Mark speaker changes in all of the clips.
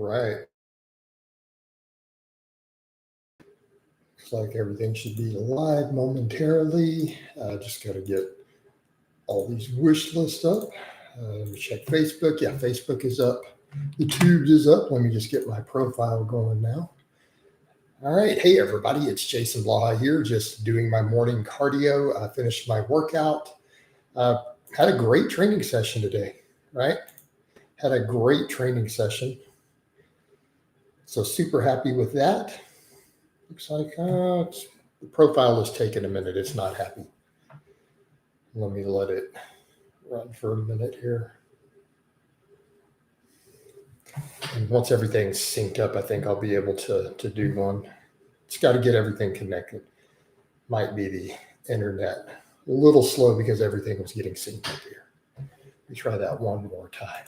Speaker 1: right. Looks like everything should be live momentarily. Just got to get all these wish lists up. Let me check Facebook. Yeah, Facebook is up. The tubes is up. Let me just get my profile going now. All right. Hey, everybody. It's Jason Blaha here, just doing my morning cardio. I finished my workout. Had a great training session today, right? Had a great training session. So super happy with that. Looks like the profile is taking a minute. It's not happy. Let me let it run for a minute here. And once everything's synced up, I think I'll be able to do one. It's got to get everything connected. Might be the internet. A little slow because everything was getting synced up here. Let me try that one more time.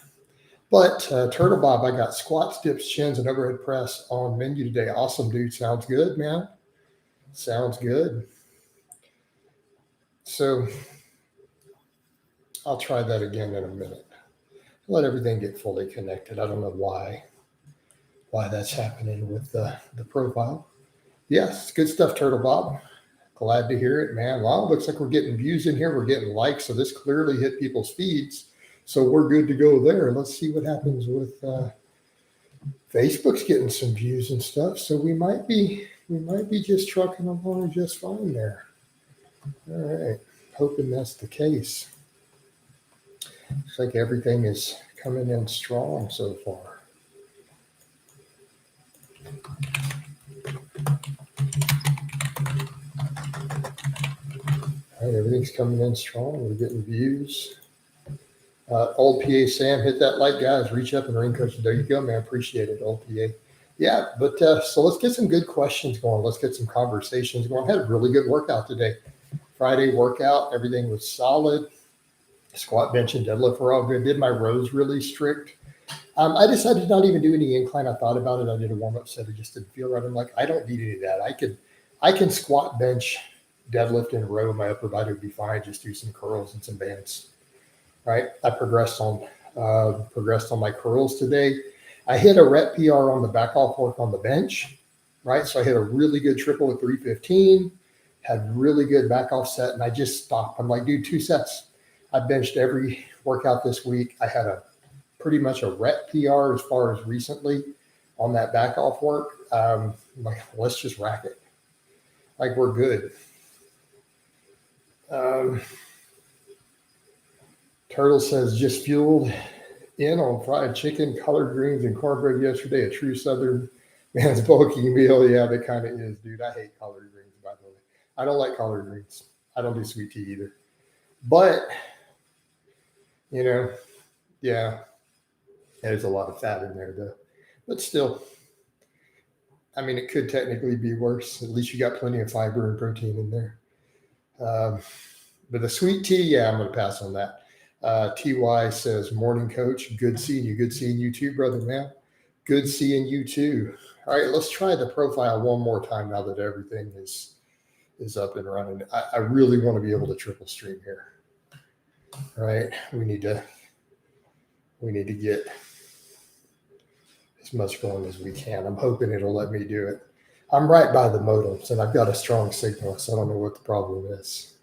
Speaker 1: But Turtle Bob, I got squats, dips, chins, and overhead press on menu today. Awesome, dude. Sounds good, man. Sounds good. So I'll try that again in a minute. Let everything get fully connected. I don't know why that's happening with the profile. Yes, good stuff, Turtle Bob. Glad to hear it, man. Well, looks like we're getting views in here. We're getting likes. So this clearly hit people's feeds. So we're good to go there. Let's see what happens with Facebook's getting some views and stuff. So we might be just trucking along just fine there. All right. Hoping that's the case. Looks like everything is coming in strong so far. All right, everything's coming in strong. We're getting views. Old PA Sam, hit that like, guys. Reach up and ring coach. There you go, man. Appreciate it, old PA. Yeah, but so let's get some good questions going. Let's get some conversations going. I had a really good workout today. Friday workout, everything was solid. Squat, bench, and deadlift were all good. Did my rows really strict. I decided to not even do any incline. I thought about it. I did a warm-up set. It just didn't feel right. I'm like, I don't need any of that. I can squat, bench, deadlift, and row. My upper body would be fine. Just do some curls and some bands. Right. I progressed on my curls today. I hit a rep PR on the back off work on the bench. Right. So I hit a really good triple at 315. Had really good back off set, and I just stopped. I'm like, dude, 2 sets. I benched every workout this week. I had pretty much a rep PR as far as recently on that back off work. I'm like, let's just rack it. Like, we're good. Turtle says, just fueled in on fried chicken, collard greens, and cornbread yesterday. A true Southern man's bulky meal. Yeah, that kind of is, dude. I hate collard greens, by the way. I don't like collard greens. I don't do sweet tea either. But, yeah, there's a lot of fat in there, though. But still, I mean, it could technically be worse. At least you got plenty of fiber and protein in there. But the sweet tea, yeah, I'm going to pass on that. TY says, morning, coach. Good seeing you. Good seeing you too, brother, man. Good seeing you too. All right, let's try the profile one more time now that everything is up and running. I really want to be able to triple stream here. All right, we need to get as much going as we can. I'm hoping it'll let me do it. I'm right by the modems, and I've got a strong signal, so I don't know what the problem is.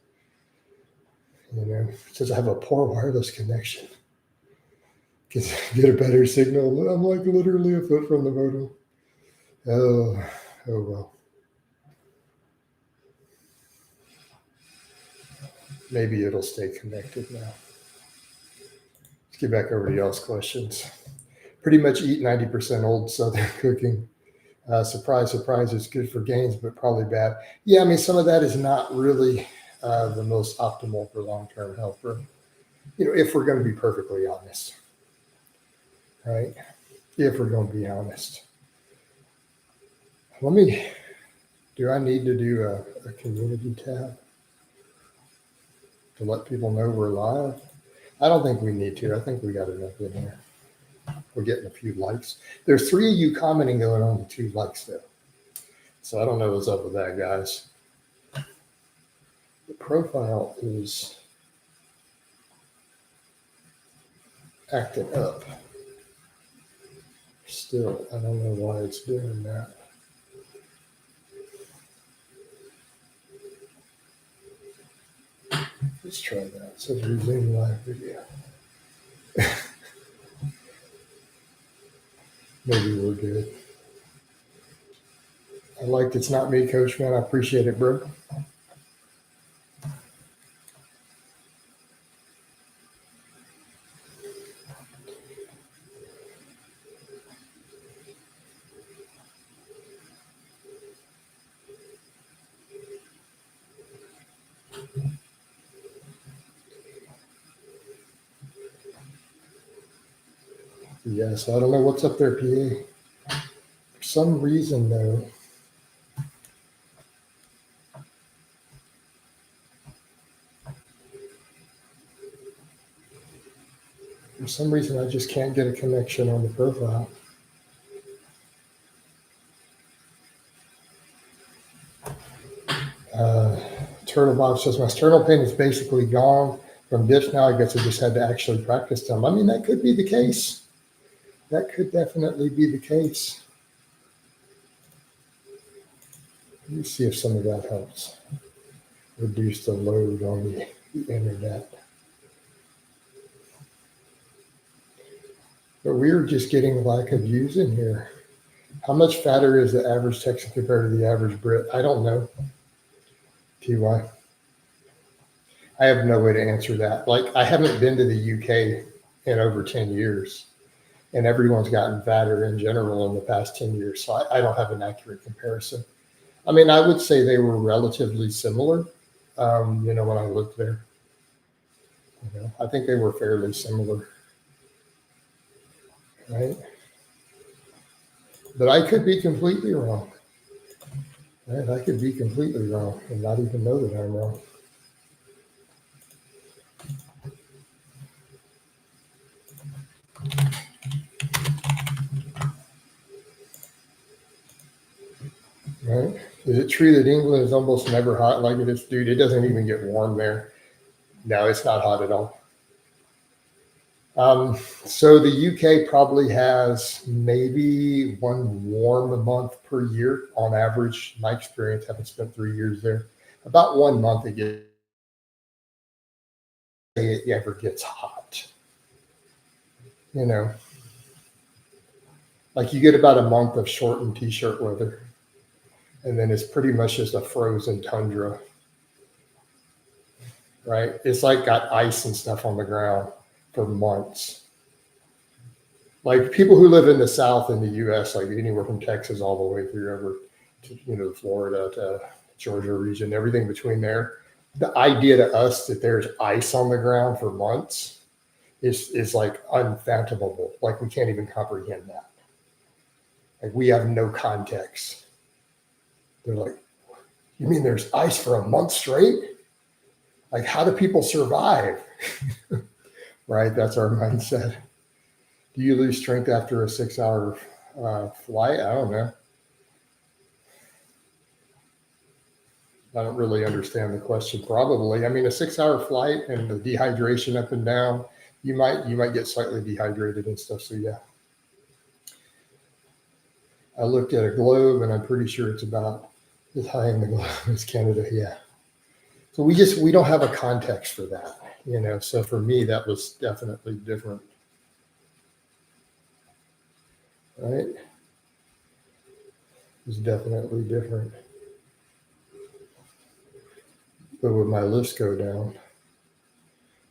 Speaker 1: It says I have a poor wireless connection. Get a better signal. I'm like literally a foot from the modem. Oh well. Maybe it'll stay connected now. Let's get back over to y'all's questions. Pretty much eat 90% old Southern cooking. Surprise, surprise, it's good for gains, but probably bad. Yeah, I mean, some of that is not really the most optimal for long-term health, if we're going to be perfectly honest, right? If we're going to be honest. Do I need to do a community tab to let people know we're live? I don't think we need to. I think we got enough in here. We're getting a few likes. There's 3 of you commenting going on the 2 likes though. So I don't know what's up with that, guys. The profile is acting up. Still, I don't know why it's doing that. Let's try that. It says resume live video. Maybe we're good. I liked it's not me, Coach, man. I appreciate it, bro. Yeah, so I don't know what's up there, PA. For some reason, though, I just can't get a connection on the profile. Turtle Bob says, my sternal pain is basically gone from dips now. I guess I just had to actually practice them. I mean, that could be the case. That could definitely be the case. Let me see if some of that helps reduce the load on the internet. But we were just getting a lack of views in here. How much fatter is the average Texan compared to the average Brit? I don't know. TY. I have no way to answer that. Like, I haven't been to the UK in over 10 years, and everyone's gotten fatter in general in the past 10 years. So I don't have an accurate comparison. I mean, I would say they were relatively similar, when I looked there. I think they were fairly similar, right? But I could be completely wrong. Right? I could be completely wrong and not even know that I'm wrong. Right? Is it true that England is almost never hot like it is? Dude, it doesn't even get warm there. No, it's not hot at all. So the UK probably has maybe one warm month per year on average. My experience, having spent 3 years there, about 1 month it ever gets hot. Like you get about a month of short and t-shirt weather, and then it's pretty much just a frozen tundra, right? It's like got ice and stuff on the ground for months. Like people who live in the South in the U.S., like anywhere from Texas all the way through over to, Florida to Georgia region, everything between there. The idea to us that there's ice on the ground for months is like unfathomable. Like we can't even comprehend that. Like we have no context. They're like, you mean there's ice for a month straight? Like how do people survive? Right? That's our mindset. Do you lose strength after a 6-hour flight? I don't know. I don't really understand the question. Probably. I mean, a 6-hour flight and the dehydration up and down, you might get slightly dehydrated and stuff. So yeah. I looked at a globe and I'm pretty sure it's about as high in the globe as Canada. Yeah. So we don't have a context for that, So for me, that was definitely different. Right? It was definitely different. But would my list go down?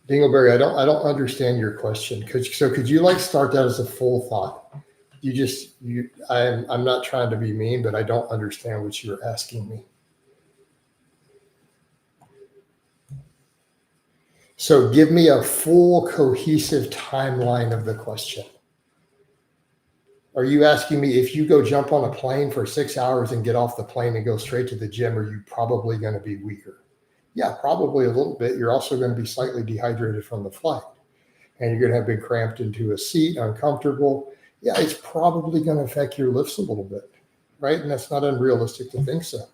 Speaker 1: Dingleberry, I don't understand your question. Could you like start that as a full thought? I'm not trying to be mean, but I don't understand what you're asking me. So give me a full cohesive timeline of the question. Are you asking me if you go jump on a plane for 6 hours and get off the plane and go straight to the gym, are you probably going to be weaker? Yeah, probably a little bit. You're also going to be slightly dehydrated from the flight. And you're going to have been cramped into a seat, uncomfortable. Yeah, it's probably going to affect your lifts a little bit, right? And that's not unrealistic to think so.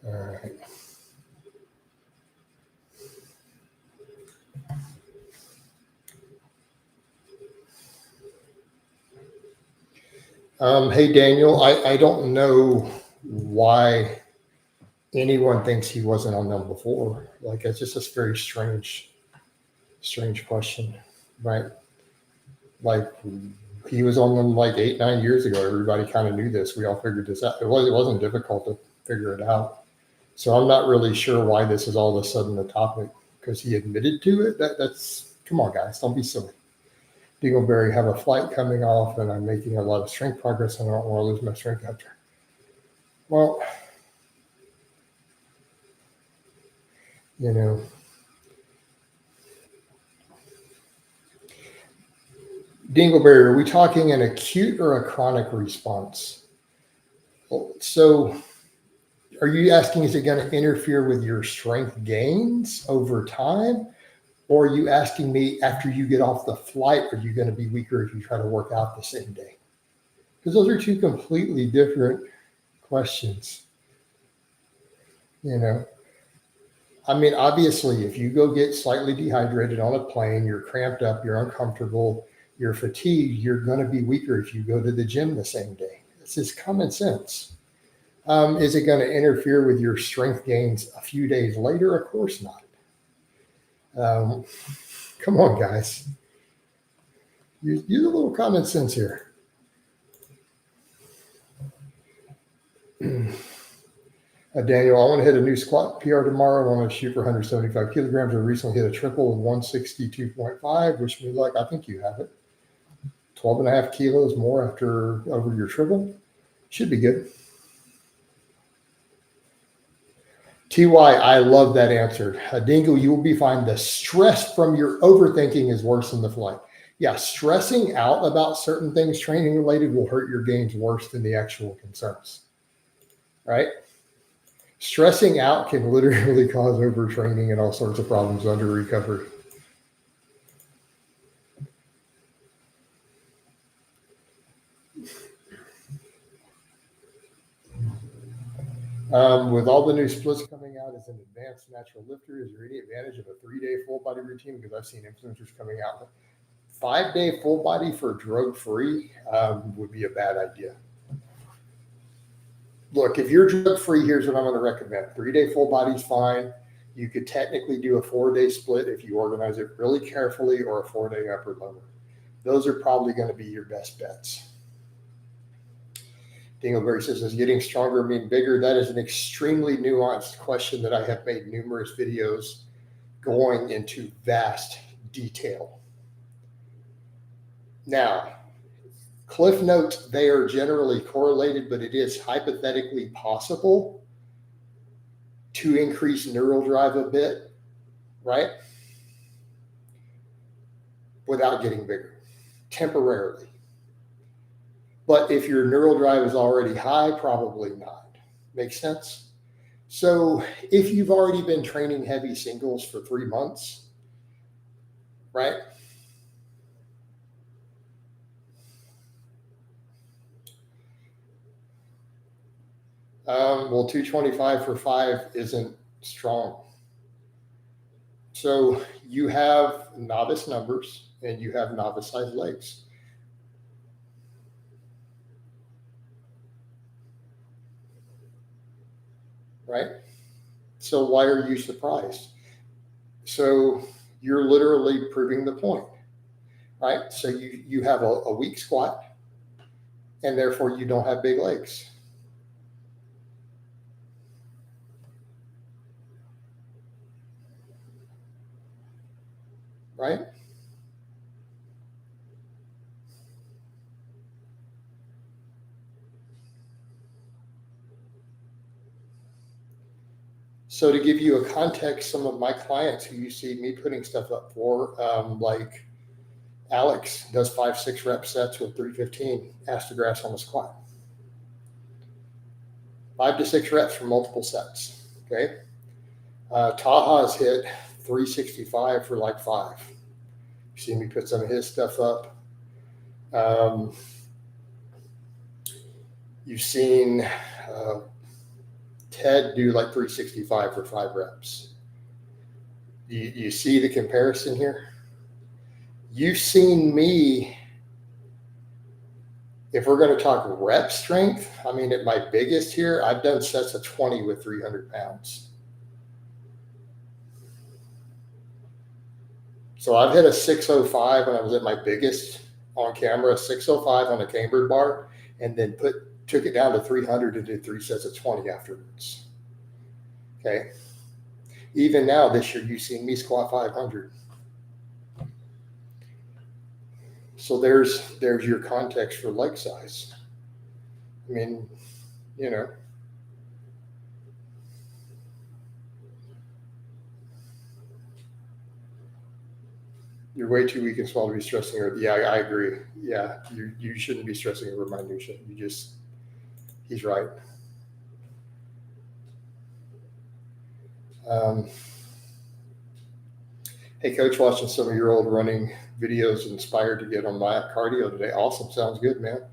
Speaker 1: All right. Hey, Daniel, I don't know why anyone thinks he wasn't on them before. Like, it's just a very strange question, right? Like, he was on them like 8, 9 years ago. Everybody kind of knew this. We all figured this out. It wasn't difficult to figure it out. So I'm not really sure why this is all of a sudden a topic, because he admitted to it. That's come on, guys, don't be silly. Dingleberry, have a flight coming off, and I'm making a lot of strength progress, and I don't want to lose my strength after. Well, you know, Dingleberry, are we talking an acute or a chronic response? So are you asking, is it going to interfere with your strength gains over time? Or are you asking me, after you get off the flight, are you going to be weaker if you try to work out the same day? Because those are two completely different questions. You know, I mean, obviously, if you go get slightly dehydrated on a plane, you're cramped up, you're uncomfortable, you're fatigued, you're going to be weaker if you go to the gym the same day. This is common sense. Is it going to interfere with your strength gains a few days later? Of course not. Come on, guys. Use a little common sense here. Daniel, I want to hit a new squat PR tomorrow. I want to shoot for 175 kilograms. I recently hit a triple of 162.5. Wish me luck. I think you have it. 12 and a half kilos more over your triple. Should be good. TY, I love that answer. Dingo, you will be fine. The stress from your overthinking is worse than the flight. Yeah, stressing out about certain things training related will hurt your gains worse than the actual concerns, right? Stressing out can literally cause overtraining and all sorts of problems under recovery. With all the new splits coming out as an advanced natural lifter, is there any advantage of a 3-day full body routine? Because I've seen influencers coming out with 5-day full body for drug free would be a bad idea. Look, if you're drug free, here's what I'm going to recommend. 3-day full body is fine. You could technically do a 4-day split if you organize it really carefully, or a 4-day upper lower. Those are probably going to be your best bets. Dingleberry says, does getting stronger mean bigger? That is an extremely nuanced question that I have made numerous videos going into vast detail. Now, cliff notes, they are generally correlated, but it is hypothetically possible to increase neural drive a bit, right? Without getting bigger, temporarily. But if your neural drive is already high, probably not. Makes sense? So if you've already been training heavy singles for 3 months, right? Well, 225 for 5 isn't strong. So you have novice numbers and you have novice sized legs. Right? So why are you surprised? So you're literally proving the point, right? So you have a weak squat, and therefore you don't have big legs. Right? So to give you a context, some of my clients who you see me putting stuff up for, like Alex does 5-6 rep sets with 315 astergrass on the squat. 5 to 6 reps for multiple sets. Okay. Taha's hit 365 for like 5. You see me put some of his stuff up. You've seen Ted do like 365 for 5 reps. You see the comparison here? You've seen me If we're going to talk rep strength, I mean, at my biggest here, I've done sets of 20 with 300 pounds. So I've hit a 605 when I was at my biggest on camera, 605 on a cambered bar, and then took it down to 300 and did 3 sets of 20 afterwards. Okay. Even now this year, you've seen me squat 500. So there's your context for leg size. I mean, you know. You're way too weak and small to be stressing over. Yeah, I agree. Yeah, you shouldn't be stressing over minutia. He's right. Hey, coach, watching some of your old running videos inspired to get on my cardio today. Awesome. Sounds good, man.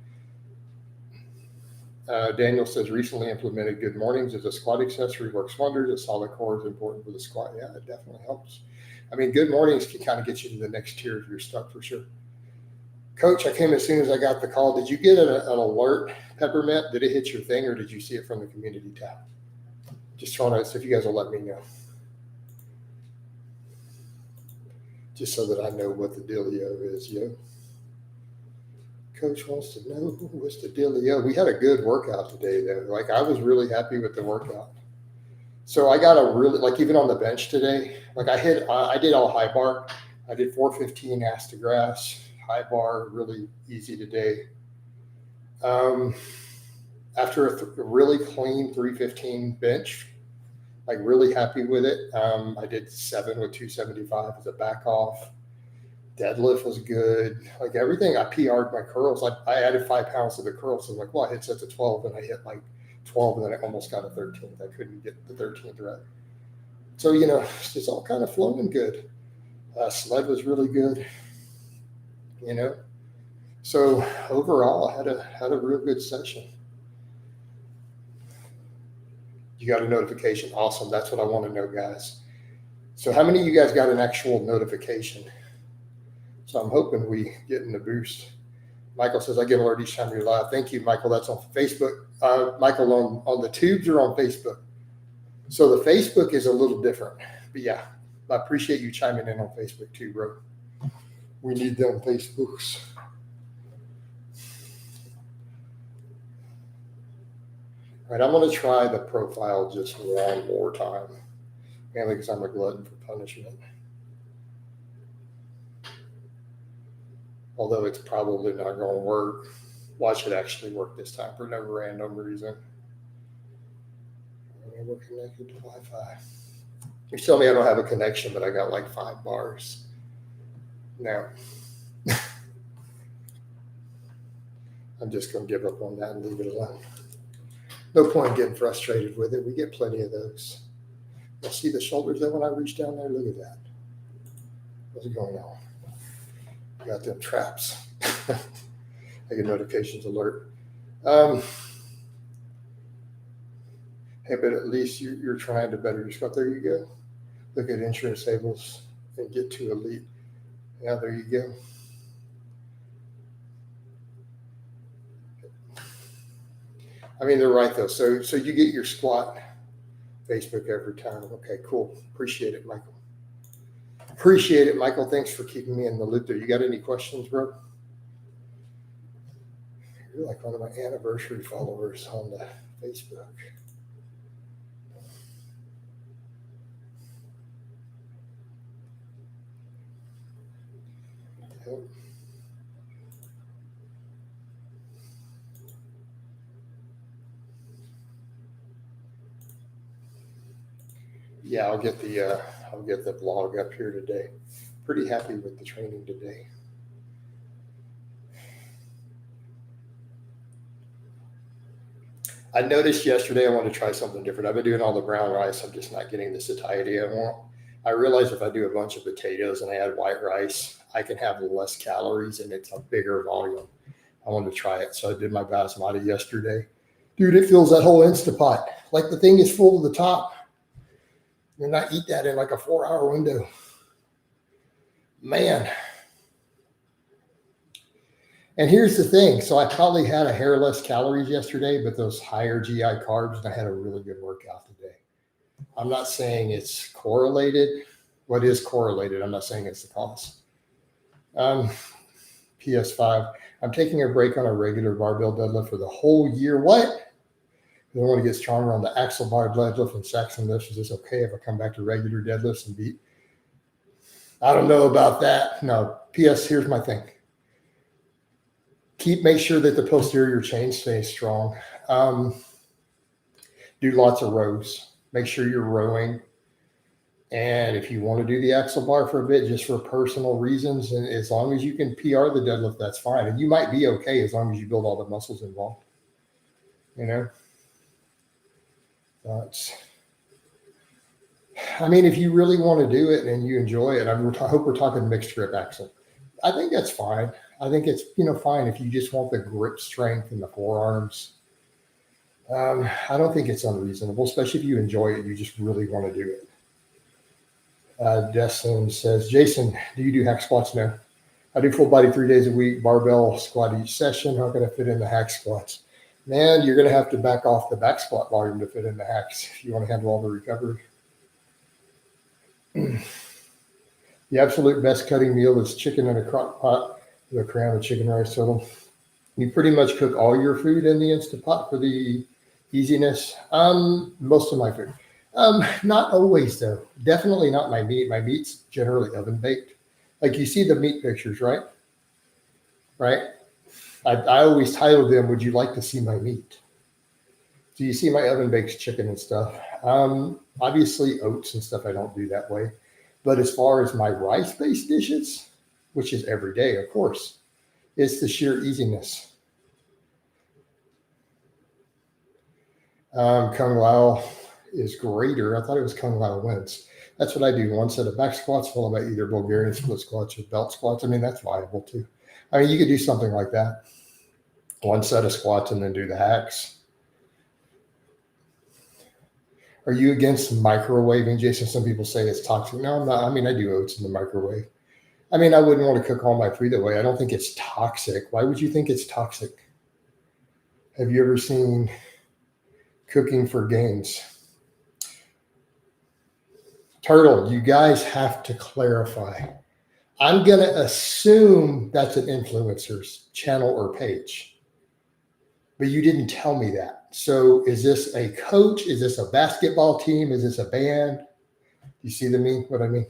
Speaker 1: Daniel says, recently implemented good mornings as a squat accessory, works wonders. A solid core is important for the squat. Yeah, it definitely helps. I mean, good mornings can kind of get you to the next tier of your stuff for sure. Coach, I came as soon as I got the call. Did you get an alert, Peppermint? Did it hit your thing, or did you see it from the community tab? Just trying to, so if you guys will let me know. Just so that I know what the dealio is, yo. Coach wants to know what's the dealio. We had a good workout today, though. Like, I was really happy with the workout. So I got a really, like, even on the bench today, like I did all high bar. I did 415 ass to grass, high bar, really easy today. After a really clean 315 bench, like really happy with it. I did 7 with 275 as a back off. Deadlift was good. Like everything, I PR'd my curls. I added 5 pounds to the curls. So I'm like, well, I hit sets of 12 and I hit like 12 and then I almost got a 13th. I couldn't get the 13th right. So, you know, it's all kind of flowing good. Sled was really good, you know. So overall, I had a real good session. You got a notification. Awesome. That's what I want to know, guys. So how many of you guys got an actual notification? So I'm hoping we get in the boost. Michael says, I get alert each time you're live. Thank you, Michael. That's on Facebook. Michael, on the tubes or on Facebook? So the Facebook is a little different. But yeah, I appreciate you chiming in on Facebook too, bro. We need them Facebooks. All right, I'm going to try the profile just one more time, mainly because I'm a glutton for punishment. Although it's probably not going to work. Watch it actually work this time for no random reason. We're connected to Wi-Fi. You're telling me I don't have a connection, but I got like 5 bars. Now, I'm just going to give up on that and leave it alone. No point in getting frustrated with it. We get plenty of those. You'll see the shoulders though when I reach down there. Look at that. What's going on? Got them traps. I get notifications alert. Hey, but at least you're trying to better your squat. There you go. Look at insurance tables and get to elite. Yeah, there you go. I mean, they're right though. So you get your squat Facebook every time. Okay, cool. Appreciate it, Michael. Appreciate it, Michael. Thanks for keeping me in the loop there. You got any questions, bro? You're like one of my anniversary followers on the Facebook. Yep. Yeah, I'll get the blog up here today. Pretty happy with the training today. I noticed yesterday I want to try something different. I've been doing all the brown rice. I'm just not getting the satiety I want. I realized if I do a bunch of potatoes and I add white rice, I can have less calories and it's a bigger volume. I wanted to try it. So I did my basmati yesterday. Dude, it fills that whole Instapot. Like the thing is full to the top. And I eat that in like a 4-hour window. Man. And here's the thing. So I probably had a hair less calories yesterday, but those higher GI carbs, and I had a really good workout today. I'm not saying it's correlated. What is correlated? I'm not saying it's the cause. PS5. I'm taking a break on a regular barbell deadlift for the whole year. What? I want to get stronger on the axle bar deadlift and sacks and lifts. Is this okay if I come back to regular deadlifts and beat? I don't know about that. No. PS, here's my thing. Make sure that the posterior chain stays strong. Do lots of rows. Make sure you're rowing. And if you want to do the axle bar for a bit, just for personal reasons, and as long as you can PR the deadlift, that's fine. And you might be okay as long as you build all the muscles involved. You know? I mean, if you really want to do it and you enjoy it, I hope we're talking mixed grip axle. I think that's fine. I think it's, fine if you just want the grip strength in the forearms. I don't think it's unreasonable, especially if you enjoy it. You just really want to do it. Destin says, Jason, do you do hack squats? No. I do full body 3 days a week, barbell squat each session. How can I fit in the hack squats? Man, you're going to have to back off the back squat volume to fit in the hacks if you want to handle all the recovery. The absolute best cutting meal is chicken in a crock pot with a crown of chicken rice total. You pretty much cook all your food in the Instant Pot for the easiness. Most of my food. Not always, though. Definitely not my meat. My meat's generally oven baked. Like you see the meat pictures, right? Right? I always title them, would you like to see my meat? So you see my oven baked chicken and stuff. Obviously oats and stuff, I don't do that way. But as far as my rice-based dishes, which is every day, of course, it's the sheer easiness. Kung Lao is greater. I thought it was Kung Lao wins. That's what I do. One set of back squats followed by either Bulgarian split squats or belt squats. I mean, that's viable too. I mean, you could do something like that. One set of squats and then do the hacks. Are you against microwaving, Jason? Some people say it's toxic. No, I'm not. I mean, I do oats in the microwave. I mean, I wouldn't want to cook all my food that way. I don't think it's toxic. Why would you think it's toxic? Have you ever seen Cooking for Gains? Turtle, you guys have to clarify. I'm going to assume that's an influencer's channel or page, but you didn't tell me that. So is this a coach? Is this a basketball team? Is this a band? You see what I mean?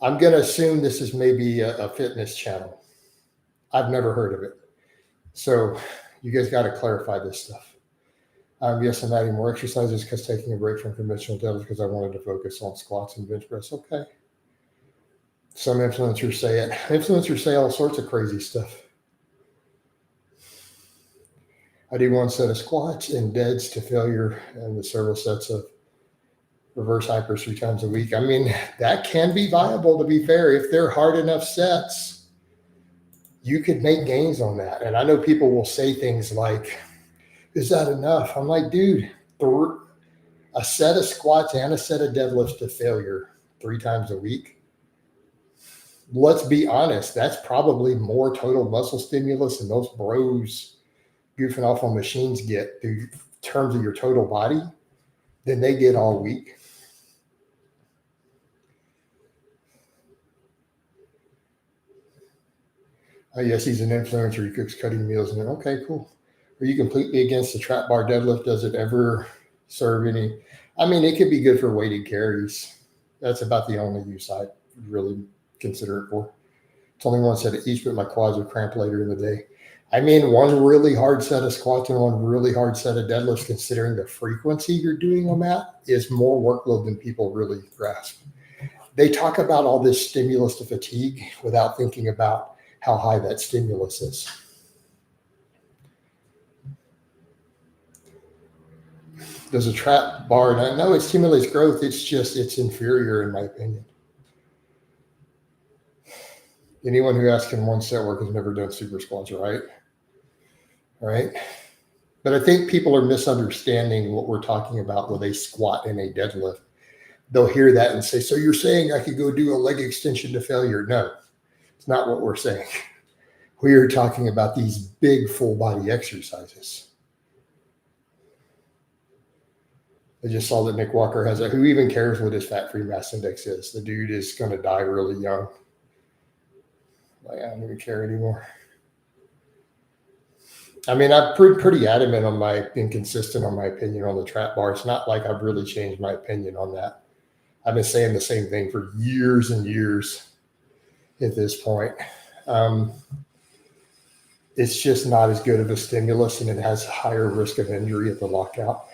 Speaker 1: I'm going to assume this is maybe a fitness channel. I've never heard of it. So you guys got to clarify this stuff. Yes, I'm adding more exercises because taking a break from conventional deadlifts because I wanted to focus on squats and bench press. Okay. Some influencers say it. Influencers say all sorts of crazy stuff. I do one set of squats and deads to failure and the several sets of reverse hypers 3 times a week. I mean, that can be viable, to be fair. If they're hard enough sets, you could make gains on that. And I know people will say things like, is that enough? I'm like, dude, a set of squats and a set of deadlifts to failure 3 times a week. Let's be honest. That's probably more total muscle stimulus than most bros goofing off on machines get in terms of your total body than they get all week. Oh, yes, he's an influencer. He cooks cutting meals. And okay, cool. Are you completely against the trap bar deadlift? Does it ever serve any? I mean, it could be good for weighted carries. That's about the only use I really consider it for. It's only one set of each, but my quads are cramped later in the day. I mean, one really hard set of squats and one really hard set of deadlifts, considering the frequency you're doing them at, is more workload than people really grasp. They talk about all this stimulus to fatigue without thinking about how high that stimulus is. Does a trap bar? No, it stimulates growth. It's inferior in my opinion. Anyone who asks in one set work has never done super squats, right? Right. But I think people are misunderstanding what we're talking about with a squat and a deadlift. They'll hear that and say, so you're saying I could go do a leg extension to failure? No, It's not what we're saying. We are talking about these big full body exercises. I just saw that Nick Walker has a, who even cares what his fat free mass index is? The dude is going to die really young. Like, I don't even care anymore. I mean, I'm pretty adamant on my, being consistent on my opinion on the trap bar. It's not like I've really changed my opinion on that. I've been saying the same thing for years and years at this point. It's just not as good of a stimulus, and it has higher risk of injury at the lockout.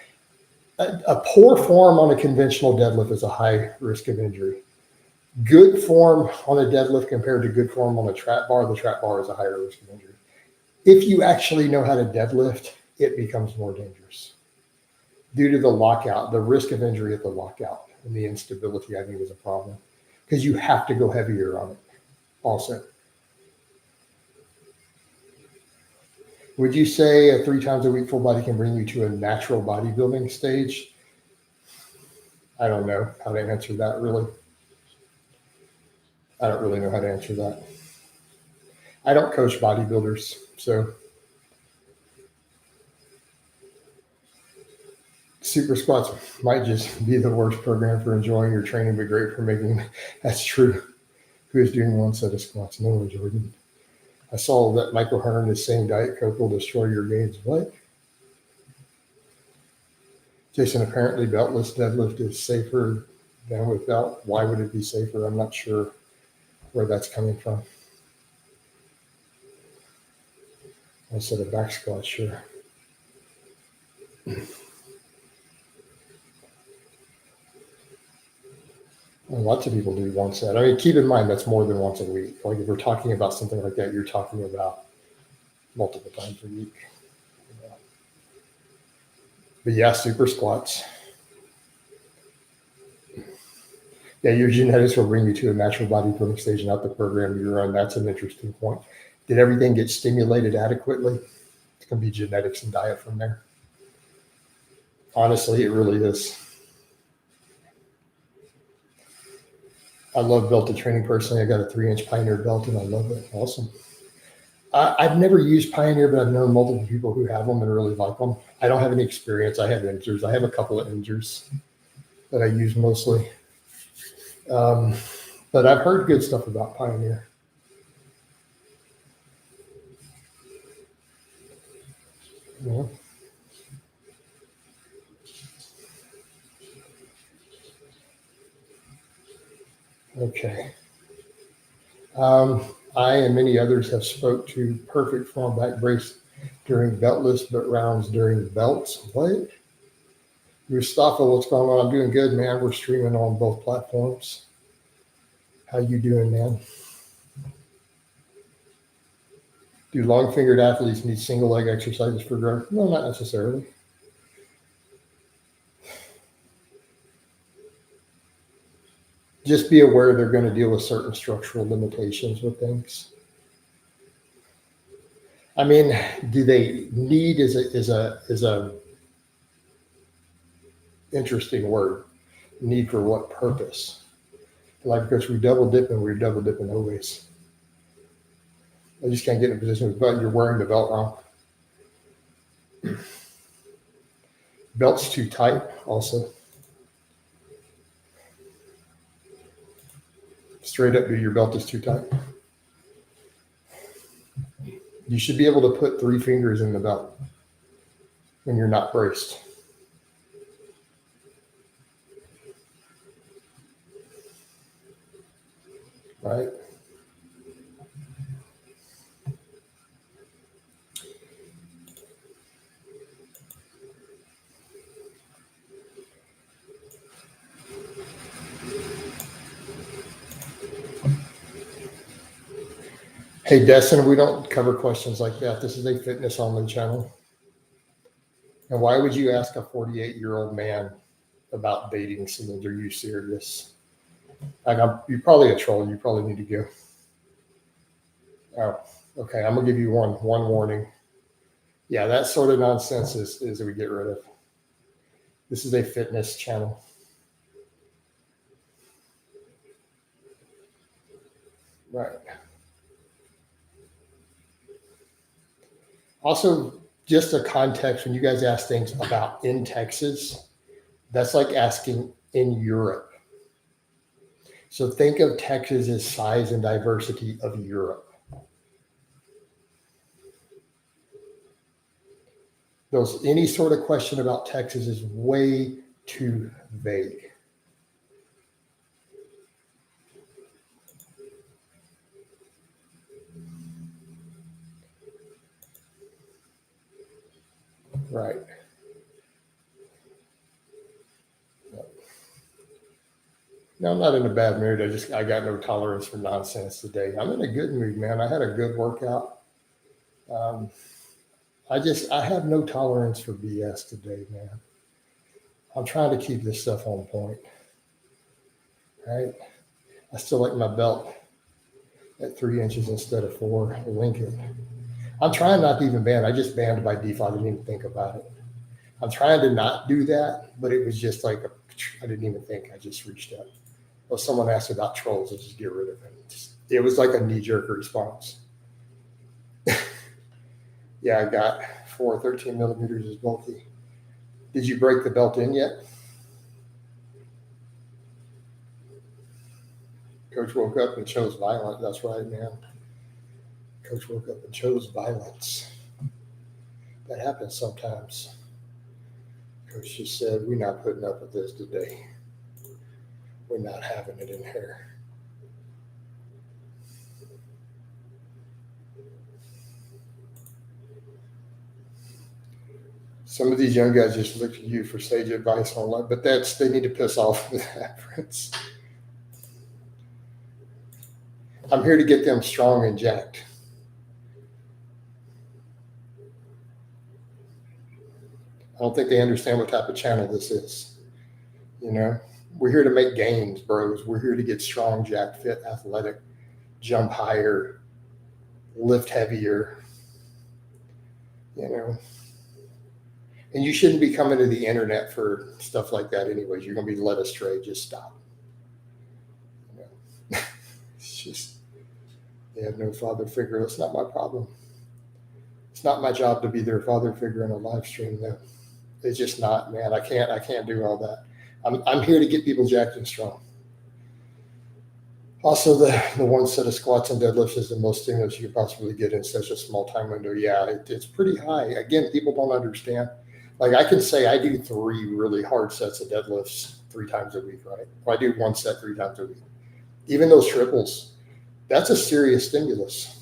Speaker 1: A poor form on a conventional deadlift is a high risk of injury. Good form on a deadlift compared to good form on a trap bar, the trap bar is a higher risk of injury. If you actually know how to deadlift, it becomes more dangerous. Due to the lockout, the risk of injury at the lockout and the instability, I think, is a problem because you have to go heavier on it also. Would you say a 3 times a week full body can bring you to a natural bodybuilding stage? I don't know how to answer that, really. I don't really know how to answer that. I don't coach bodybuilders, so super squats might just be the worst program for enjoying your training, but great for making. That's true. Who is doing 1 set of squats? No, Jordan. I saw that Michael Hearn is saying Diet Coke will destroy your gains. What? Jason, apparently beltless deadlift is safer than with belt. Why would it be safer? I'm not sure where that's coming from. I said a back squat, sure. Well, lots of people do 1 set. I mean, keep in mind that's more than once a week. Like if we're talking about something like that, you're talking about multiple times a week. But yeah, super squats. Yeah, your genetics will bring you to a natural bodybuilding stage, not the program you're on. That's an interesting point. Did everything get stimulated adequately? It's going to be genetics and diet from there. Honestly, it really is. I love belted training personally. I got a 3-inch Pioneer belt and I love it. Awesome. I've never used Pioneer, but I've known multiple people who have them and really like them. I don't have any experience. I have Ingers. I have a couple of Ingers that I use mostly. But I've heard good stuff about Pioneer. Yeah. Okay. I and many others have spoke to perfect form back brace during beltless, but rounds during belts. What? Mustafa, what's going on? I'm doing good, man. We're streaming on both platforms. How you doing, man? Do long-fingered athletes need single leg exercises for growth? No, not necessarily. Just be aware they're going to deal with certain structural limitations with things. I mean, do they need is a interesting word. Need for what purpose? Like because we're double dipping always. I just can't get in a position with belt. You're wearing the belt wrong. Belt's too tight also. Straight up, your belt is too tight. You should be able to put 3 fingers in the belt when you're not braced. Right? Hey, Destin, we don't cover questions like that. This is a fitness only channel. And why would you ask a 48-year-old man about dating scenes? Are you serious? Like, you're probably a troll. You probably need to go. Oh, okay. I'm gonna give you one warning. Yeah, that sort of nonsense is that we get rid of. This is a fitness channel. Right. Also, just a context, when you guys ask things about in Texas, that's like asking in Europe. So think of Texas as size and diversity of Europe. Any sort of question about Texas is way too vague. Right. No, I'm not in a bad mood. I got no tolerance for nonsense today. I'm in a good mood, man. I had a good workout. I have no tolerance for BS today, man. I'm trying to keep this stuff on point. Right? I still like my belt at 3 inches instead of 4. Lincoln. I'm trying not to even ban. I just banned by default. I didn't even think about it. I'm trying to not do that, but it was just like I didn't even think. I just reached out. Well, someone asked about trolls, I just get rid of it. It was like a knee-jerk response. Yeah, I got 13 millimeters is bulky. Did you break the belt in yet? Coach woke up and chose violence. That's right, man. Coach woke up and chose violence. That happens sometimes. Coach just said, we're not putting up with this today. We're not having it in here. Some of these young guys just look at you for sage advice on life, but they need to piss off with that, Prince. I'm here to get them strong and jacked. I don't think they understand what type of channel this is. You know, we're here to make gains, bros. We're here to get strong, jacked, fit, athletic, jump higher, lift heavier, you know. And you shouldn't be coming to the internet for stuff like that anyways. You're going to be led astray. Just stop. You know? It's just, they have no father figure. That's not my problem. It's not my job to be their father figure in a live stream, though. It's just not, man. I can't do all that. I'm here to get people jacked and strong. Also, the one set of squats and deadlifts is the most stimulus you could possibly get in such a small time window. Yeah, it's pretty high. Again, people don't understand. Like I can say I do 3 really hard sets of deadlifts 3 times a week, right? Or I do 1 set 3 times a week. Even those triples, that's a serious stimulus.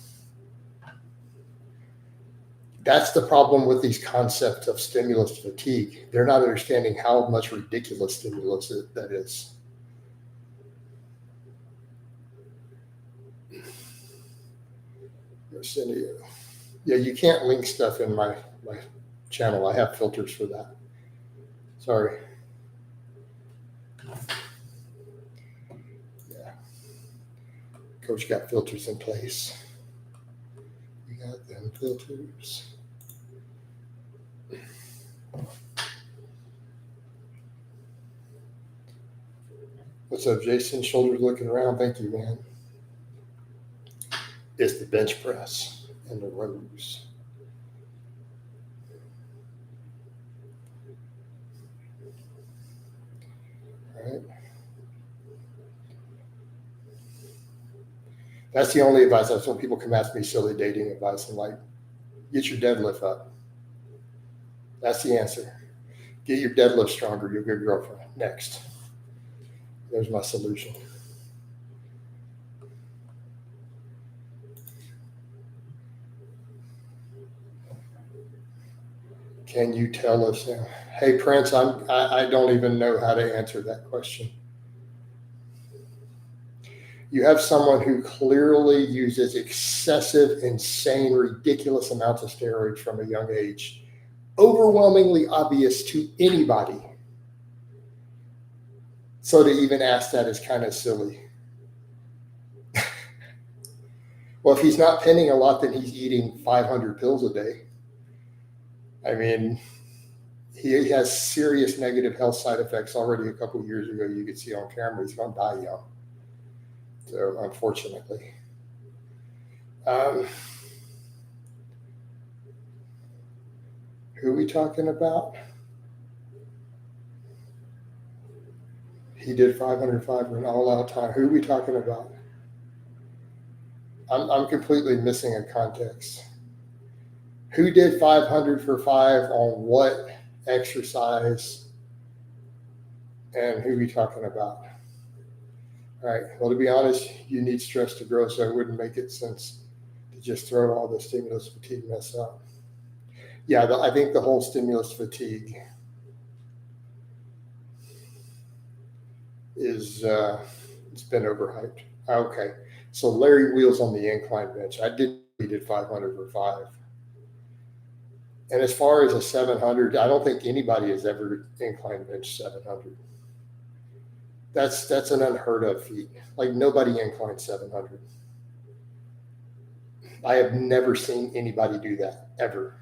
Speaker 1: That's the problem with these concepts of stimulus fatigue. They're not understanding how much ridiculous stimulus that is. Yeah, you can't link stuff in my channel. I have filters for that. Sorry. Yeah. Coach got filters in place. We got them filters. What's up, Jason? Shoulders looking around. Thank you, man. It's the bench press and the rows. All right. That's the only advice. That's when people come ask me silly dating advice. I'm like, get your deadlift up. That's the answer. Get your deadlift stronger. You're a good girlfriend. Next. There's my solution. Can you tell us now? Hey, Prince, I don't even know how to answer that question. You have someone who clearly uses excessive, insane, ridiculous amounts of steroids from a young age, overwhelmingly obvious to anybody. So to even ask that is kind of silly. Well, if he's not pinning a lot, then he's eating 500 pills a day. I mean, he has serious negative health side effects already a couple of years ago. You could see on camera, he's going to die young. So unfortunately. Who are we talking about? He did 505 for an all-out time. Who are we talking about? I'm completely missing a context. Who did 500 for 5 on what exercise? And who are we talking about? All right. Well, to be honest, you need stress to grow, so it wouldn't make it sense to just throw all the stimulus fatigue mess out. Yeah, I think the whole stimulus fatigue is it's been overhyped. Okay. So Larry Wheels on the incline bench. I did 500 for 5. And as far as a 700, I don't think anybody has ever incline bench 700. That's an unheard of feat. Like nobody inclines 700. I have never seen anybody do that ever.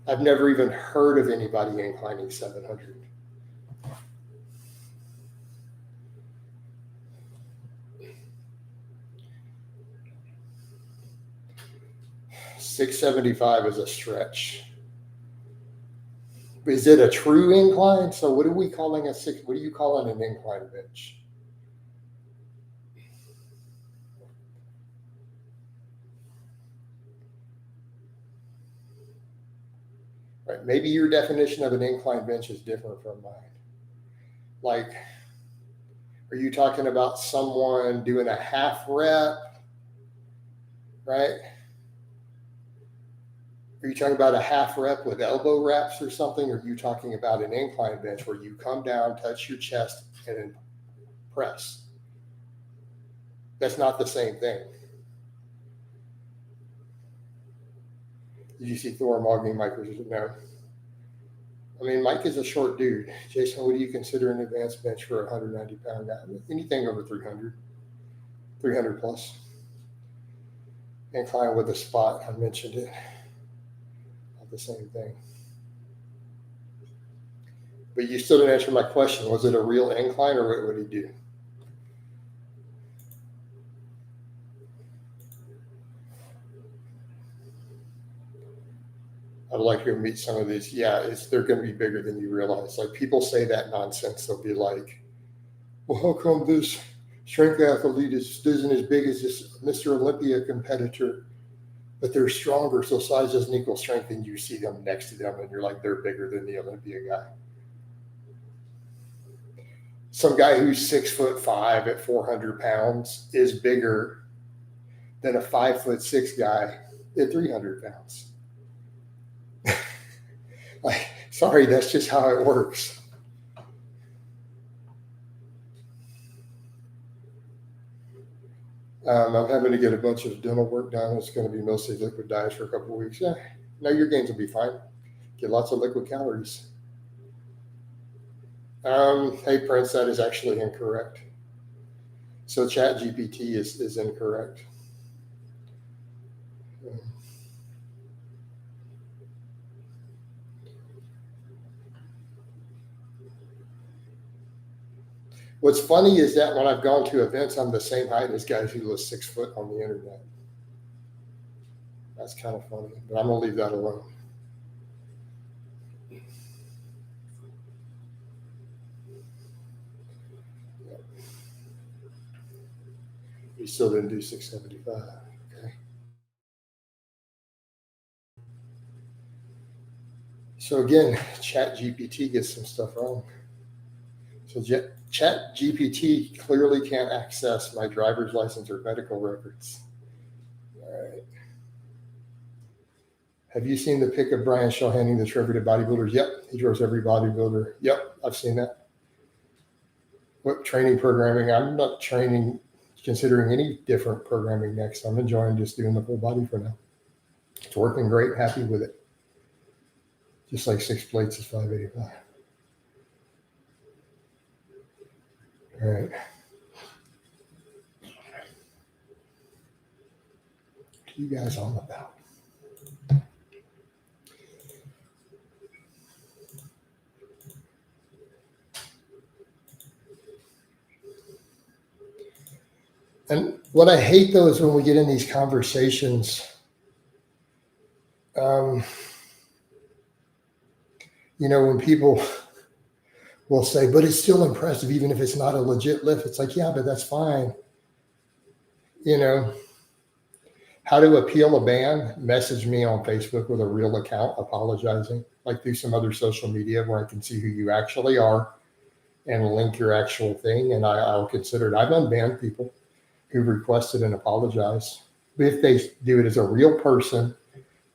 Speaker 1: I've never even heard of anybody inclining 700. $675 is a stretch. Is it a true incline? So what are we calling what are you calling an incline bench? Right. Maybe your definition of an incline bench is different from mine. Like, are you talking about someone doing a half rep? Right? Are you talking about a half rep with elbow wraps or something? Or are you talking about an incline bench where you come down, touch your chest, and then press? That's not the same thing. Did you see Thor mogging Mike? No. I mean, Mike is a short dude. Jason, what do you consider an advanced bench for a 190-pound guy? Anything over 300 plus. Incline with a spot, I mentioned it. Not the same thing. But you still didn't answer my question. Was it a real incline or what would he do? I'd like to meet some of these. Yeah, they're going to be bigger than you realize. Like people say that nonsense. They'll be like, well, how come this strength athlete isn't as big as this Mr. Olympia competitor, but they're stronger, so size doesn't equal strength, and you see them next to them, and you're like, they're bigger than the Olympia guy. Some guy who's 6'5" at 400 pounds is bigger than a 5'6" guy at 300 pounds. Sorry, that's just how it works. I'm having to get a bunch of dental work done. It's going to be mostly liquid diets for a couple of weeks. Yeah, no, your gains will be fine. Get lots of liquid calories. Hey, Prince, that is actually incorrect. So ChatGPT is incorrect. What's funny is that when I've gone to events, I'm the same height as guys who list 6 foot on the internet. That's kind of funny, but I'm going to leave that alone. We still didn't do 675. Okay. So again, ChatGPT gets some stuff wrong. So ChatGPT clearly can't access my driver's license or medical records. All right. Have you seen the pic of Brian Shaw handing the trophy to bodybuilders? Yep. He draws every bodybuilder. Yep. I've seen that. What training programming? I'm not considering any different programming next. I'm enjoying just doing the full body for now. It's working great. Happy with it. Just like 6 plates is 585. All right. What are you guys on about? And what I hate though is when we get in these conversations When people will say, but it's still impressive, even if it's not a legit lift. It's like, yeah, but that's fine. How to appeal a ban? Message me on Facebook with a real account apologizing, like through some other social media where I can see who you actually are and link your actual thing. And I'll consider it. I've unbanned people who requested and apologize. But if they do it as a real person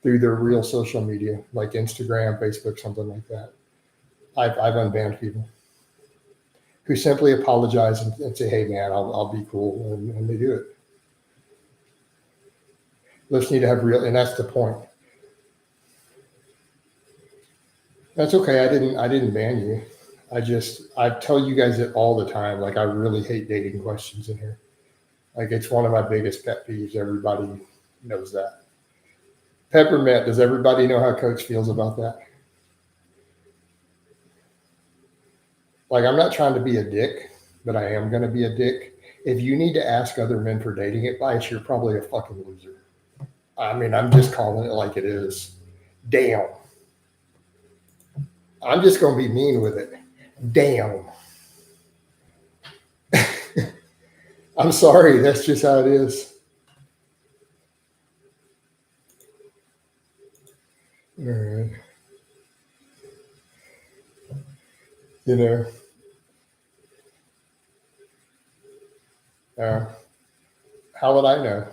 Speaker 1: through their real social media, like Instagram, Facebook, something like that, I've unbanned people who simply apologize and say, hey, man, I'll be cool. And they do it. Let's need to have real, and that's the point. That's okay. I didn't ban you. I tell you guys it all the time. Like, I really hate dating questions in here. Like, it's one of my biggest pet peeves. Everybody knows that. Peppermint, does everybody know how Coach feels about that? Like, I'm not trying to be a dick, but I am going to be a dick. If you need to ask other men for dating advice, you're probably a fucking loser. I mean, I'm just calling it like it is. Damn. I'm just going to be mean with it. Damn. I'm sorry. That's just how it is. All right. How would I know?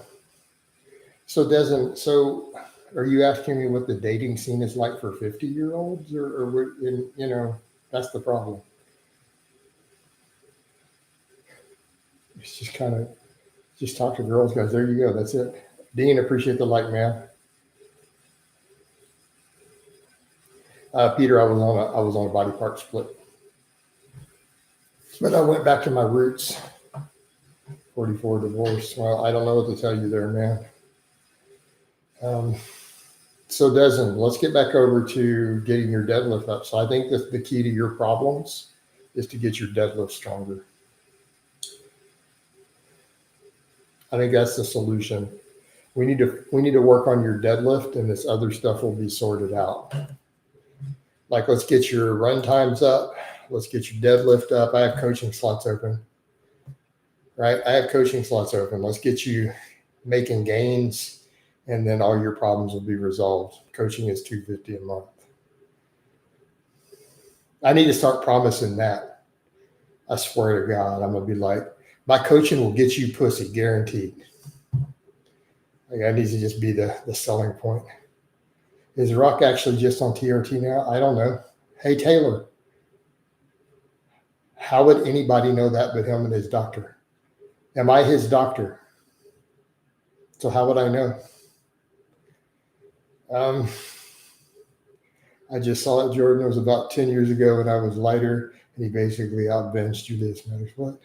Speaker 1: So are you asking me what the dating scene is like for 50-year-olds or that's the problem. It's just kind of just talk to girls, guys. There you go. That's it. Dean, appreciate the like, man. Peter, I was on a body part split, but I went back to my roots. 44 divorce. Well, I don't know what to tell you there, man. So Desmond, let's get back over to getting your deadlift up. So I think that the key to your problems is to get your deadlift stronger. I think that's the solution. We need to work on your deadlift, and this other stuff will be sorted out. Like, let's get your run times up. Let's get your deadlift up. I have coaching slots open. Right? I have coaching slots open. Let's get you making gains, and then all your problems will be resolved. Coaching is $250 a month. I need to start promising that. I swear to God, I'm going to be like, my coaching will get you pussy, guaranteed. Like, that needs to just be the selling point. Is Rock actually just on TRT now? I don't know. Hey, Taylor, how would anybody know that but him and his doctor? Am I his doctor? So how would I know? I just saw it, Jordan. It was about 10 years ago when I was lighter, and he basically outbenched you this matters. What?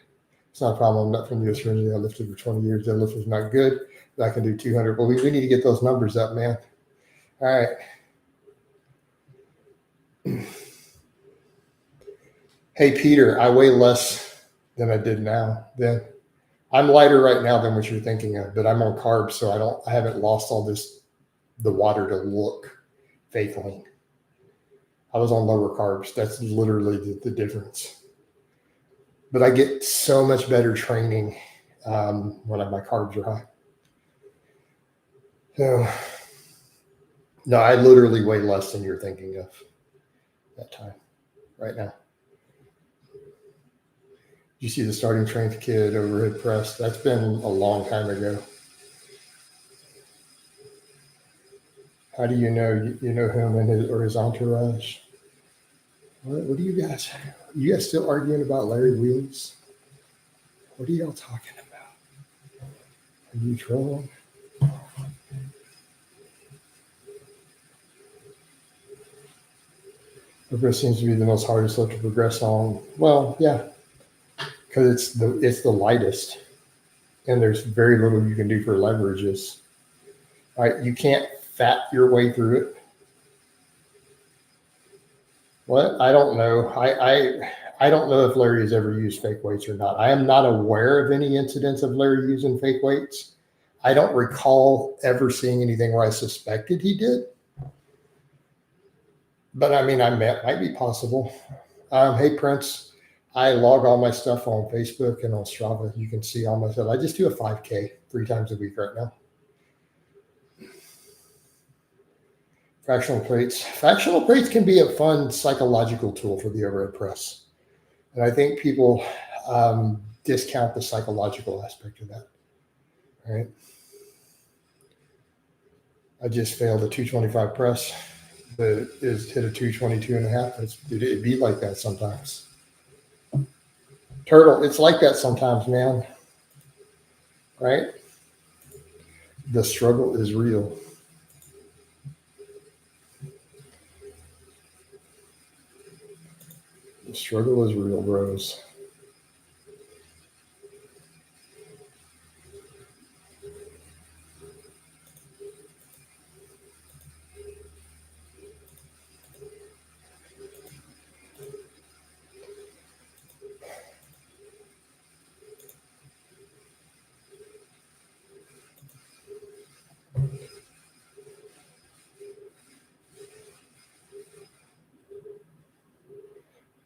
Speaker 1: It's not a problem. I'm not from the U.S. originally. I lifted for 20 years. Deadlift was not good, but I can do 200. But we need to get those numbers up, man. All right. Hey, Peter, I weigh less than I did now. Then I'm lighter right now than what you're thinking of, but I'm on carbs, so I haven't lost all the water to look fake lean. I was on lower carbs. That's literally the difference. But I get so much better training when my carbs are high. So, no, I literally weigh less than you're thinking of that time right now. You see the starting strength kid overhead press. That's been a long time ago. How do you know? You know him and his entourage? What do you guys? You guys still arguing about Larry Wheels? What are y'all talking about? Are you trolling? Progress seems to be the most hardest lift to progress on. Well, yeah, because it's the lightest, and there's very little you can do for leverages. Right? You can't fat your way through it. What? I don't know. I don't know if Larry has ever used fake weights or not. I am not aware of any incidents of Larry using fake weights. I don't recall ever seeing anything where I suspected he did. But I mean, might be possible. Hey, Prince, I log all my stuff on Facebook and on Strava. You can see all my stuff. I just do a 5K 3 times a week right now. Fractional plates. Fractional plates can be a fun psychological tool for the overhead press. And I think people discount the psychological aspect of that. Right? I just failed a 225 press that is hit a 222 and a half. It'd be like that sometimes. Turtle, it's like that sometimes, man. Right? The struggle is real. The struggle is real, bros.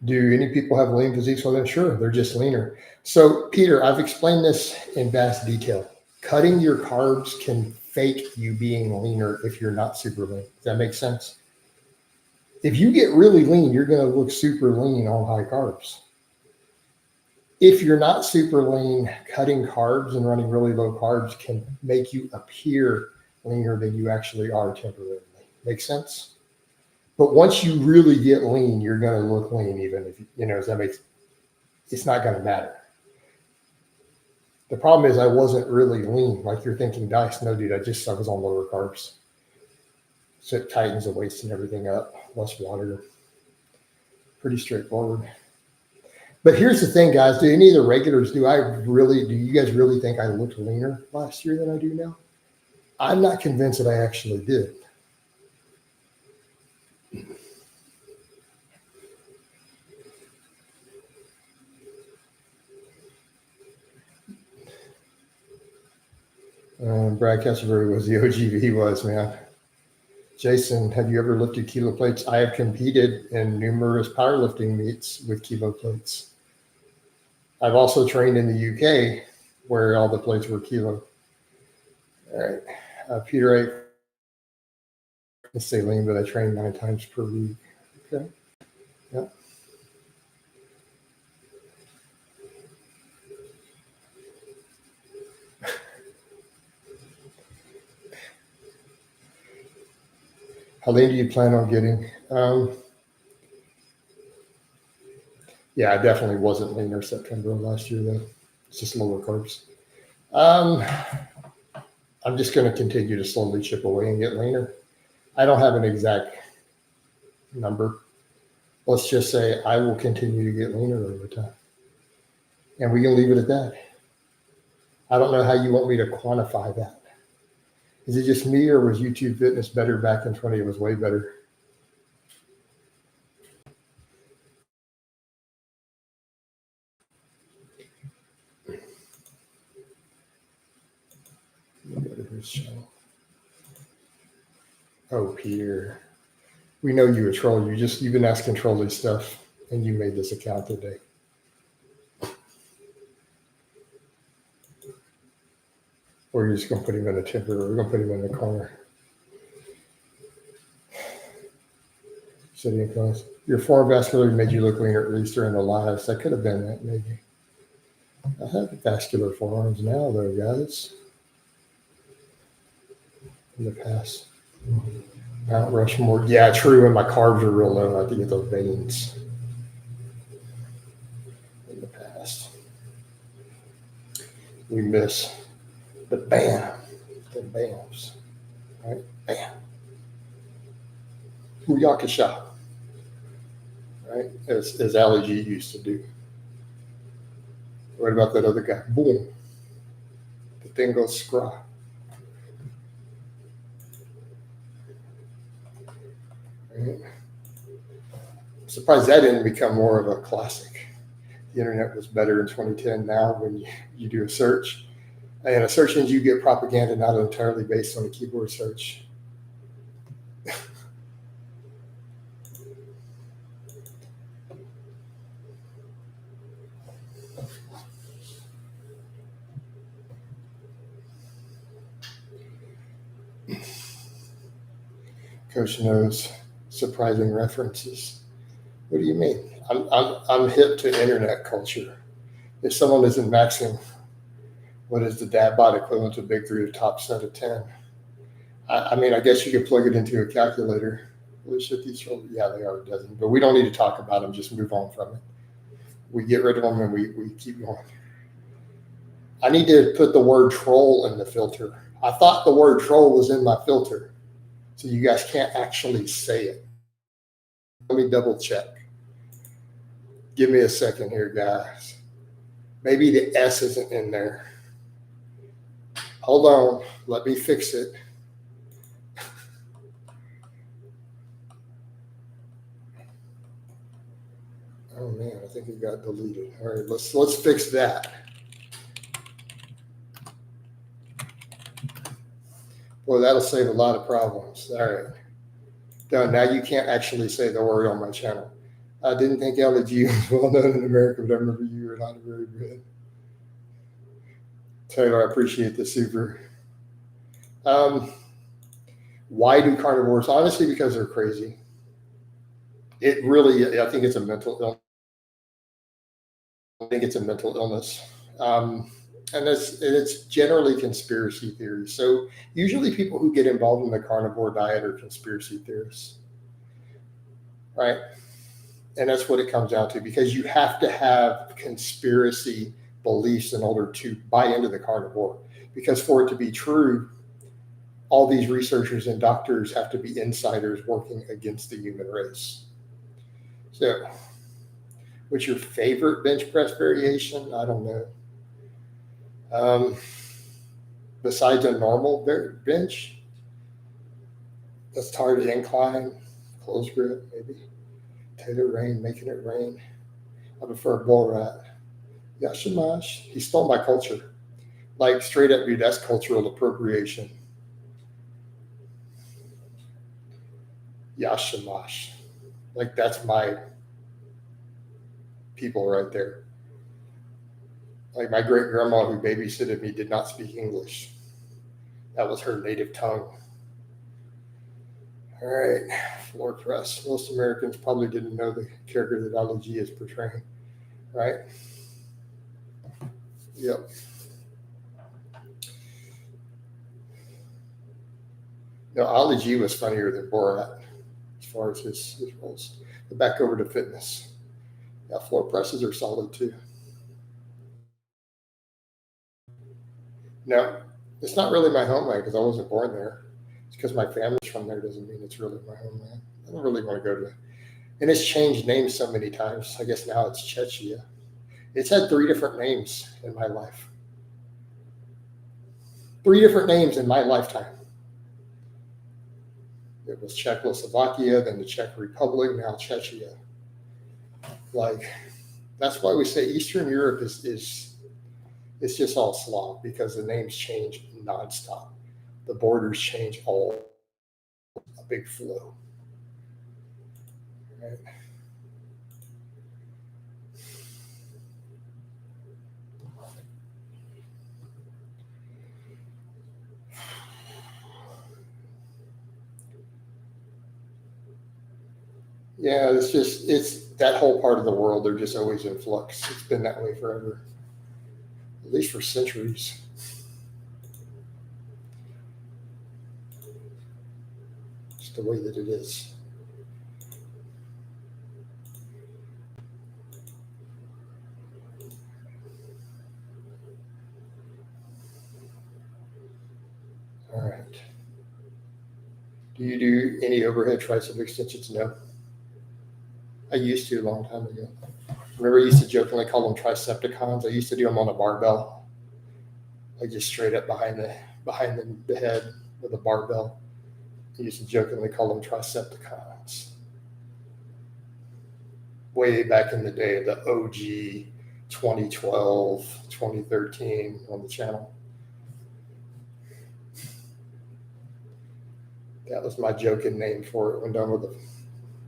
Speaker 1: Do any people have lean physiques? Well, then sure, they're just leaner. So, Peter, I've explained this in vast detail. Cutting your carbs can fake you being leaner if you're not super lean. Does that make sense? If you get really lean, you're going to look super lean on high carbs. If you're not super lean, cutting carbs and running really low carbs can make you appear leaner than you actually are temporarily. Make sense? But once you really get lean, you're going to look lean, even if does that make? It's not going to matter. The problem is I wasn't really lean, like you're thinking, Dice. No, dude, I was on lower carbs. So it tightens the waist and everything up, less water. Pretty straightforward. But here's the thing, guys. Do any of the regulars, do you guys really think I looked leaner last year than I do now? I'm not convinced that I actually did. Brad Kesselberg was the OGV, he was, man. Jason, have you ever lifted kilo plates? I have competed in numerous powerlifting meets with kilo plates. I've also trained in the UK where all the plates were kilo. All right. Peter, I stay lean, but I train 9 times per week. Okay. Yeah. How lean do you plan on getting? Yeah, I definitely wasn't leaner September last year, though. It's just lower carbs. I'm just going to continue to slowly chip away and get leaner. I don't have an exact number. Let's just say I will continue to get leaner over time. And we can leave it at that. I don't know how you want me to quantify that. Is it just me, or was YouTube Fitness better back in 2020? It was way better. Let me go to his channel. Oh, Peter. We know you a troll. You've been asking trolly stuff, and you made this account today. Or you're just going to put him in a temporary, we're going to put him in the corner. Sitting in class. Your forearm vascular made you look leaner, at least during the lives. That could have been that, maybe. I have vascular forearms now, though, guys. In the past. Mount Rushmore. Yeah, true. And my carbs are real low. I have to get those veins. In the past. We miss the bam. The bams. Right? Bam. Booyakasha. Right? As Ali G used to do. What about that other guy? Boom. The thing goes scraw. Right? I'm surprised that didn't become more of a classic. The internet was better in 2010. Now when you do a search, and a search engine, you get propaganda not entirely based on a keyboard search. Coach knows surprising references. What do you mean? I'm hip to internet culture. If someone isn't maxing, what is the dad bod equivalent to big three of top set of 10? I mean, I guess you could plug it into a calculator. Yeah, they are a dozen, but we don't need to talk about them. Just move on from it. We get rid of them and we keep going. I need to put the word troll in the filter. I thought the word troll was in my filter, so you guys can't actually say it. Let me double check. Give me a second here, guys. Maybe the S isn't in there. Hold on. Let me fix it. Oh man, I think it got deleted. All right, let's fix that. Well, that'll save a lot of problems. All right. Now you can't actually say the word on my channel. I didn't think LG was well known in America, but I remember you were not very good. Taylor, I appreciate the super. Why do carnivores? Honestly, because they're crazy. It really, I think it's a mental illness. I think it's a mental illness. And it's generally conspiracy theories. So usually people who get involved in the carnivore diet are conspiracy theorists, right? And that's what it comes down to, because you have to have conspiracy beliefs in order to buy into the carnivore. Because for it to be true, all these researchers and doctors have to be insiders working against the human race. So, what's your favorite bench press variation? I don't know. Besides a normal bench, that's target incline, close grip, maybe. Taylor Rain, making it rain. I prefer bull rat. Yashamash, he stole my culture. Like straight up, dude, that's cultural appropriation. Yashamash. Like that's my people right there. Like my great grandma who babysitted me did not speak English. That was her native tongue. All right, floor press. Most Americans probably didn't know the character that Ali G is portraying, right? Yep. No, Ali G was funnier than Borat as far as his roles. But back over to fitness. Yeah, floor presses are solid too. No, it's not really my homeland because I wasn't born there. It's because my family's from there doesn't mean it's really my homeland. I don't really want to go to, and it's changed names so many times. I guess now it's Chechnya. It's had 3 different names in my life. 3 different names in my lifetime. It was Czechoslovakia, then the Czech Republic, now Chechnya. Like, that's why we say Eastern Europe is it's just all Slav, because the names change nonstop. The borders change all a big flow. Right? Yeah, it's that whole part of the world. They're just always in flux. It's been that way forever, at least for centuries. It's the way that it is. All right. Do you do any overhead tricep extensions? No. I used to a long time ago. Remember, I used to jokingly call them tricepticons. I used to do them on a barbell, like just straight up behind the head with a barbell. I used to jokingly call them tricepticons. Way back in the day, the OG 2012, 2013 on the channel. That was my joking name for it when done with a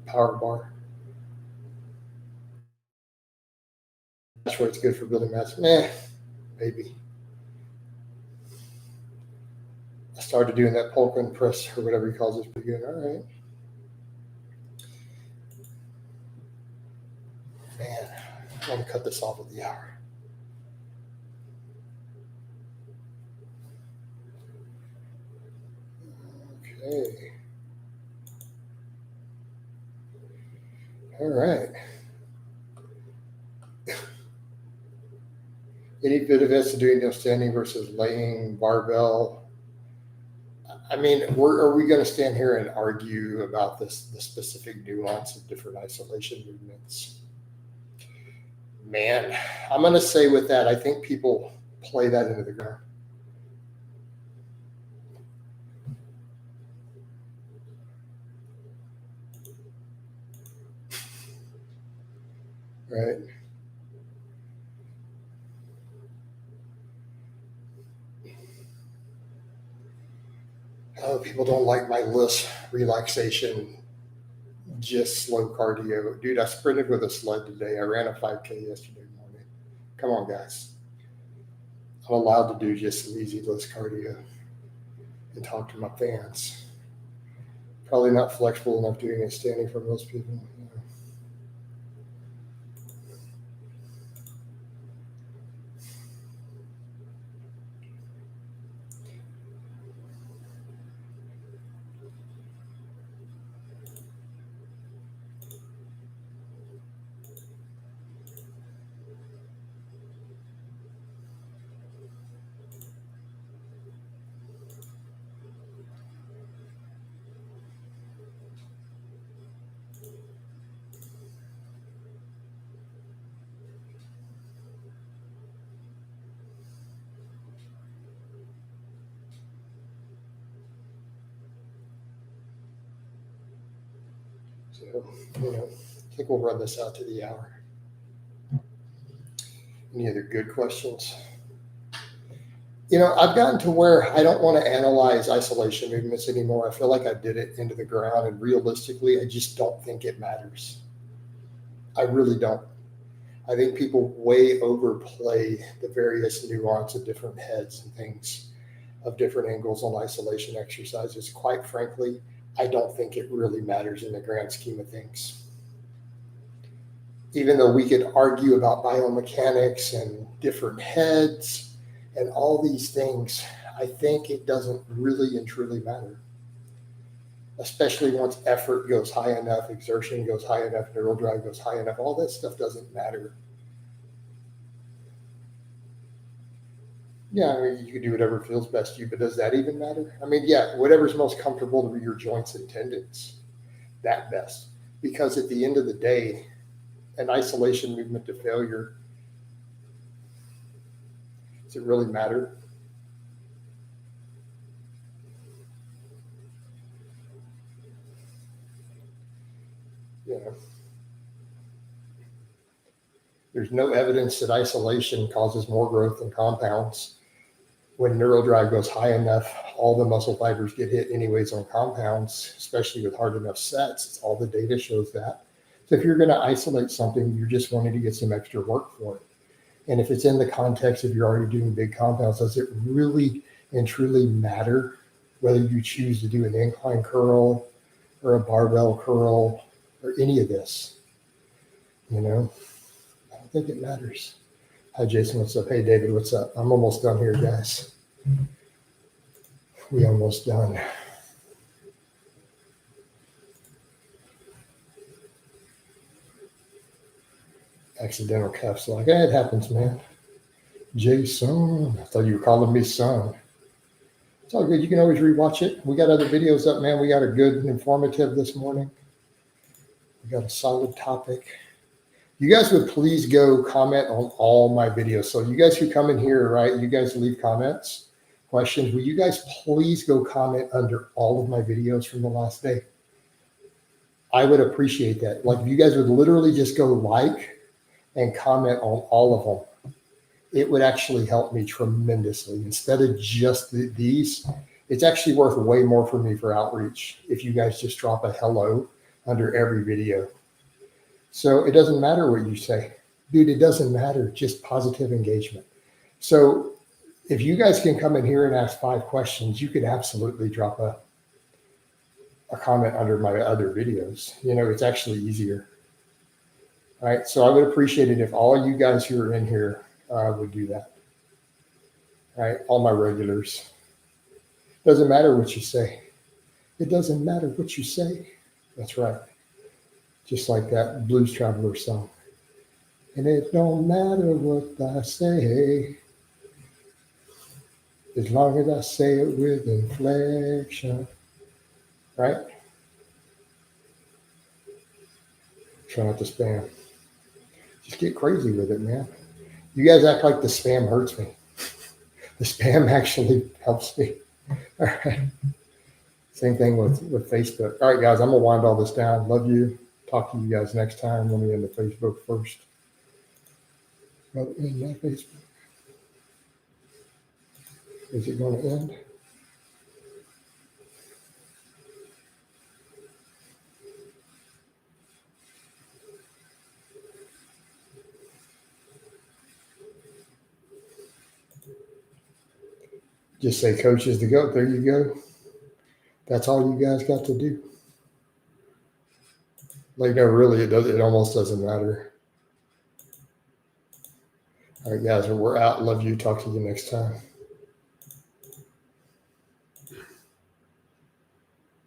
Speaker 1: power bar. That's why it's good for building mass. Maybe. I started doing that Polkman press or whatever he calls it. Pretty good. All right. want to cut this off at the hour. Okay. All right. Any benefits to doing standing versus laying barbell? I mean, are we going to stand here and argue about the specific nuance of different isolation movements? Man, I'm going to say with that, I think people play that into the ground. Right? Oh, people don't like my list relaxation, just slow cardio. Dude, I sprinted with a sled today. I ran a 5K yesterday morning. Come on, guys. I'm allowed to do just some easy list cardio and talk to my fans. Probably not flexible enough doing it standing for most people. So, I think we'll run this out to the hour. Any other good questions? I've gotten to where I don't want to analyze isolation movements anymore. I feel like I did it into the ground, and realistically, I just don't think it matters. I really don't. I think people way overplay the various nuance of different heads and things of different angles on isolation exercises. Quite frankly, I don't think it really matters in the grand scheme of things. Even though we could argue about biomechanics and different heads and all these things, I think it doesn't really and truly matter. Especially once effort goes high enough, exertion goes high enough, neural drive goes high enough, all that stuff doesn't matter. Yeah, I mean, you can do whatever feels best to you, but does that even matter? I mean, yeah, whatever's most comfortable to your joints and tendons, that best. Because at the end of the day, an isolation movement to failure, does it really matter? There's no evidence that isolation causes more growth than compounds. When neural drive goes high enough, all the muscle fibers get hit anyways on compounds, especially with hard enough sets. All the data shows that. So if you're going to isolate something, you're just wanting to get some extra work for it. And if it's in the context of you're already doing big compounds, does it really and truly matter whether you choose to do an incline curl or a barbell curl or any of this? I don't think it matters. Hi, Jason. What's up? Hey, David. What's up? I'm almost done here, guys. We almost done. Accidental caps lock. It happens, man. Jason. I thought you were calling me son. It's all good. You can always rewatch it. We got other videos up, man. We got a good informative this morning. We got a solid topic. You guys would please go comment on all my videos. So you guys who come in here, right, you guys leave comments, questions. Will you guys please go comment under all of my videos from the last day? I would appreciate that. Like if you guys would literally just go like and comment on all of them, it would actually help me tremendously. Instead of just these, it's actually worth way more for me for outreach if you guys just drop a hello under every video. So it doesn't matter what you say. Dude, it doesn't matter. Just positive engagement. So if you guys can come in here and ask 5 questions, you could absolutely drop a comment under my other videos. It's actually easier. All right. So I would appreciate it if all you guys who are in here would do that. All right. All my regulars. Doesn't matter what you say. It doesn't matter what you say. That's right. Just like that Blues Traveler song. And it don't matter what I say, as long as I say it with inflection. Right? Try not to spam. Just get crazy with it, man. You guys act like the spam hurts me. The spam actually helps me. All right. Same thing with Facebook. All right, guys, I'm going to wind all this down. Love you. Talk to you guys next time. Let me end the Facebook first. In that Facebook. Is it going to end? Just say coach is the GOAT. There you go. That's all you guys got to do. Like, no, really, it almost doesn't matter. All right, guys, we're out. Love you. Talk to you next time.